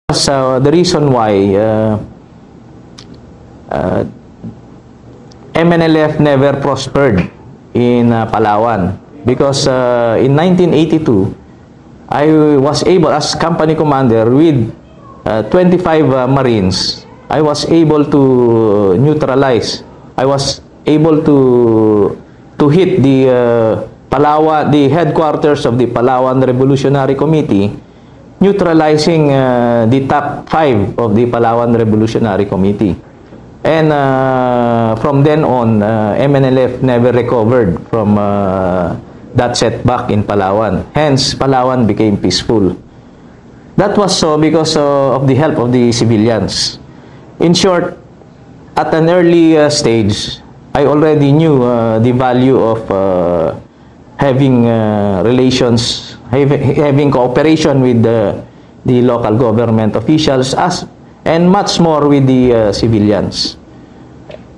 The reason why MNLF never prospered in Palawan, because in 1982 I was able, as company commander with 25 Marines, I was able to neutralize. I was able to hit the Palawan, the headquarters of the Palawan Revolutionary Committee, neutralizing the top 5 of the Palawan Revolutionary Committee. And from then on, MNLF never recovered from that setback in Palawan. Hence, Palawan became peaceful. That was so because of the help of the civilians. In short, at an early stage, I already knew the value of having relations, having cooperation with the local government officials, and much more with the civilians.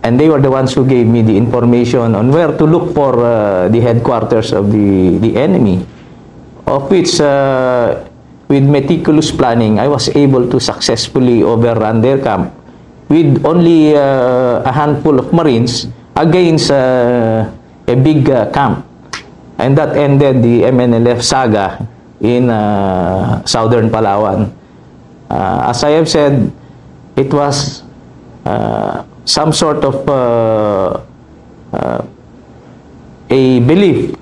And they were the ones who gave me the information on where to look for the headquarters of the enemy, of which, with meticulous planning, I was able to successfully overrun their camp with only a handful of Marines against a big camp. And that ended the MNLF saga in southern Palawan. As I have said, it was some sort of a belief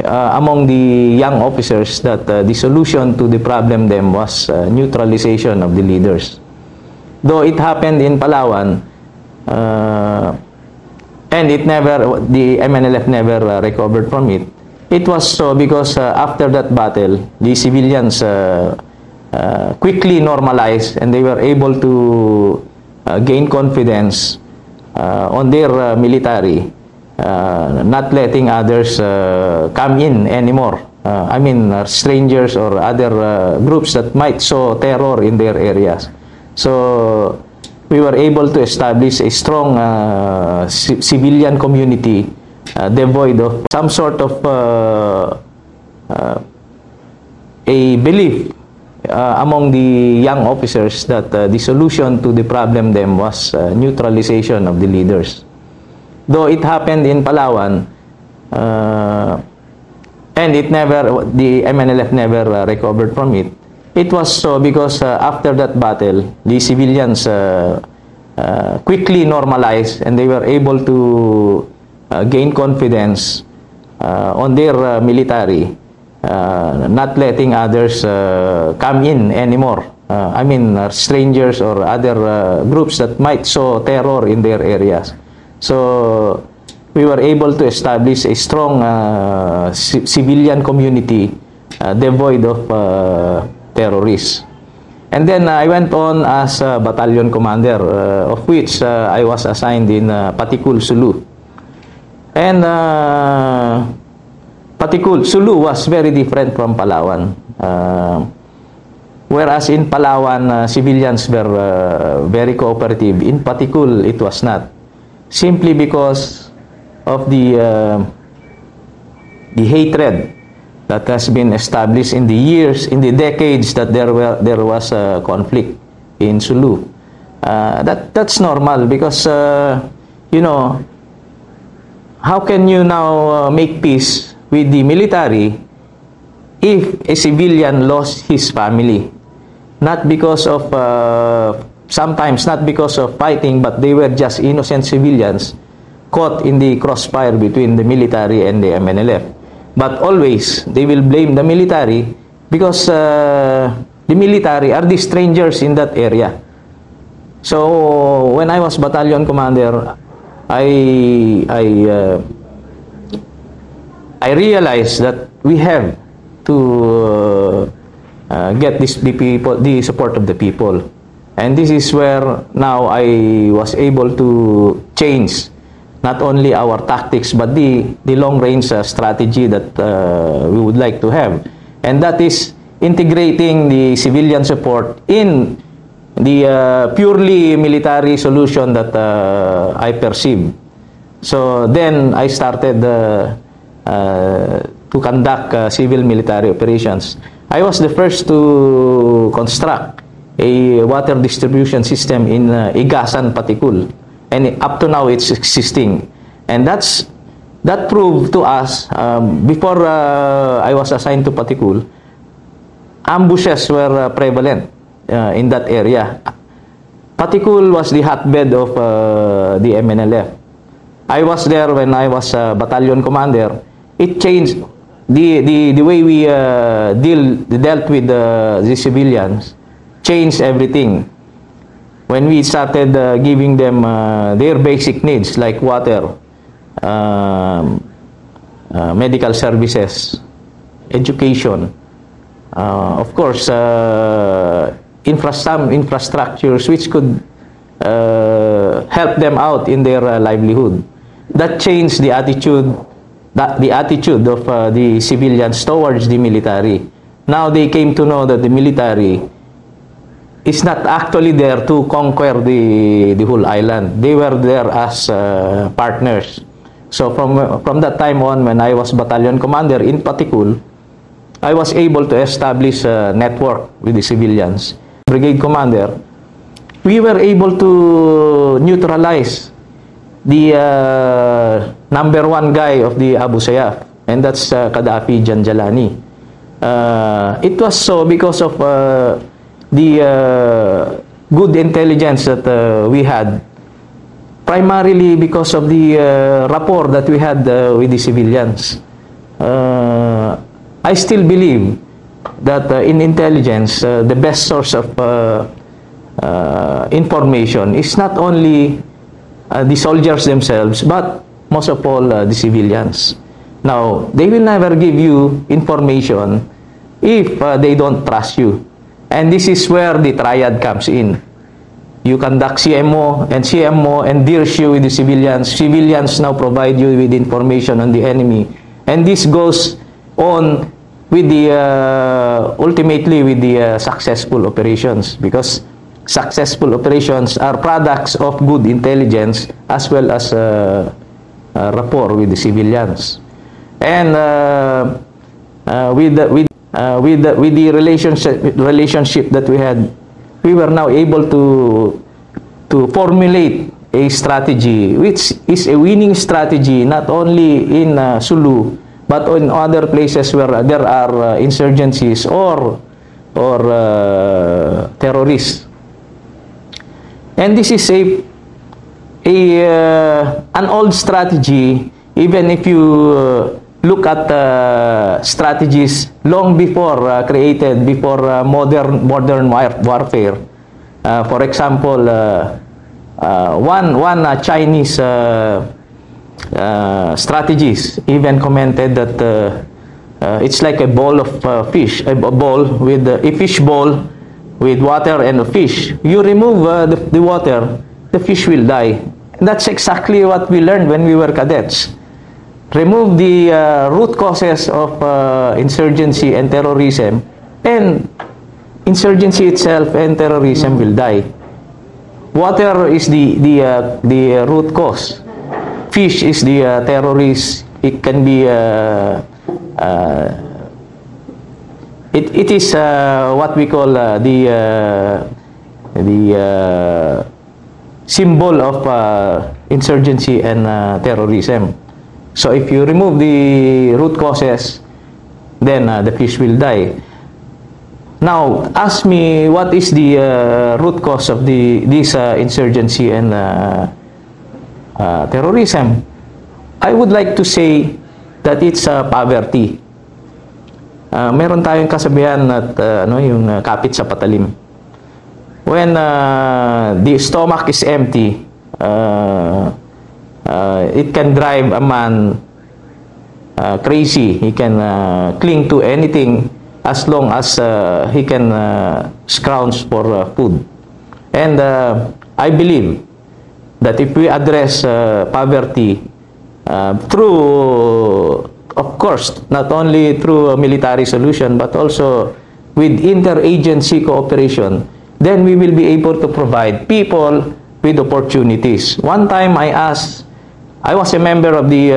among the young officers that the solution to the problem then was neutralization of the leaders. Though it happened in Palawan, and the MNLF never recovered from it. It was so because after that battle, the civilians quickly normalized, and they were able to gain confidence on their military, not letting others come in anymore. I mean, strangers or other groups that might sow terror in their areas. So we were able to establish a strong civilian community devoid of some sort of a belief among the young officers that the solution to the problem then was neutralization of the leaders. Though it happened in Palawan, and the MNLF never recovered from it. It was so because after that battle, the civilians quickly normalized, and they were able to gain confidence on their military, not letting others come in anymore. I mean, strangers or other groups that might sow terror in their areas. So we were able to establish a strong civilian community devoid of terrorists. And then I went on as a battalion commander, of which I was assigned in Patikul, Sulu. And Patikul, Sulu was very different from Palawan. Whereas in Palawan, civilians were very cooperative. In Patikul, it was not. Simply because of the hatred that has been established in the years, in the decades that there was a conflict in Sulu. That's normal because, you know, how can you now make peace with the military if a civilian lost his family? Not because of, sometimes not because of fighting, but they were just innocent civilians caught in the crossfire between the military and the MNLF. But always, they will blame the military because the military are the strangers in that area. So, when I was battalion commander, I realized that we have to get the support of the people. And this is where now I was able to change not only our tactics, but the long-range strategy that we would like to have. And that is integrating the civilian support in the purely military solution that I perceive. So then I started to conduct civil military operations. I was the first to construct a water distribution system in Igasan, Patikul. And up to now, it's existing. And that proved to us, before I was assigned to Patikul, ambushes were prevalent in that area. Patikul was the hotbed of the MNLF. I was there when I was battalion commander. It changed the way we dealt with the civilians. Changed everything. When we started giving them their basic needs like water, medical services, education, of course, infrastructures which could help them out in their livelihood. That changed the attitude of the civilians towards the military. Now they came to know that the military is not actually there to conquer the whole island. They were there as partners. So from that time on, when I was battalion commander in Patikul, I was able to establish a network with the civilians. Brigade commander, we were able to neutralize the number one guy of the Abu Sayyaf, and that's Gaddafi Janjalani. It was so because of the good intelligence that we had, primarily because of the rapport that we had with the civilians. I still believe that in intelligence, the best source of information is not only the soldiers themselves, but most of all the civilians. Now, they will never give you information if they don't trust you. And this is where the triad comes in. You conduct CMO, and CMO endears you with the civilians. Civilians now provide you with information on the enemy. And this goes on with the, ultimately with the successful operations, because successful operations are products of good intelligence as well as rapport with the civilians. And with the relationship that we had, we were now able to formulate a strategy which is a winning strategy not only in Sulu but in other places where there are insurgencies or terrorists. And this is an old strategy. Even if you look at strategies long before created, before modern warfare. For example, one Chinese strategist even commented that it's like a bowl of fish, a bowl with a fish bowl with water and a fish. You remove the water, the fish will die. And that's exactly what we learned when we were cadets. Remove the root causes of insurgency and terrorism, and insurgency itself and terrorism will die. Water is the root cause. Fish is the terrorist. It can be it is what we call the symbol of insurgency and terrorism. So if you remove the root causes, then the fish will die. Now, ask me, what is the root cause of this insurgency and terrorism? I would like to say that it's poverty. Meron tayong kasabihan at yung kapit sa patalim. When the stomach is empty, it can drive a man crazy. He can cling to anything as long as he can scrounge for food. And I believe that if we address poverty through, of course, not only through a military solution, but also with interagency cooperation, then we will be able to provide people with opportunities. One time I was a member of the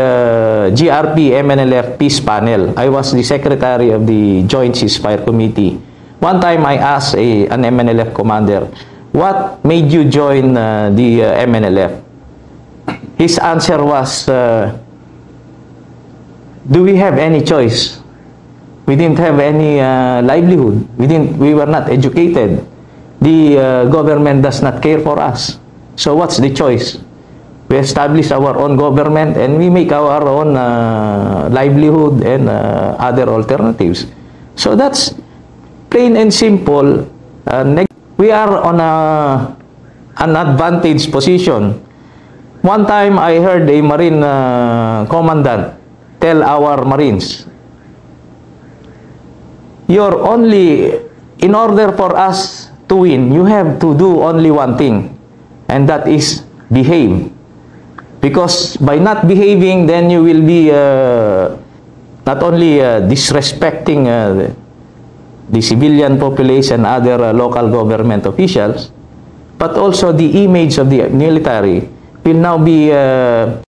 GRP MNLF Peace Panel. I was the secretary of the Joint Ceasefire Committee. One time I asked an MNLF commander, what made you join the MNLF? His answer was, do we have any choice? We didn't have any livelihood. We were not educated. The government does not care for us. So what's the choice? We establish our own government and we make our own livelihood and other alternatives. So that's plain and simple. We are on an advantage position. One time I heard a Marine commandant tell our Marines, in order for us to win, you have to do only one thing, and that is behave. Because by not behaving, then you will be not only disrespecting the civilian population, other local government officials, but also the image of the military will now be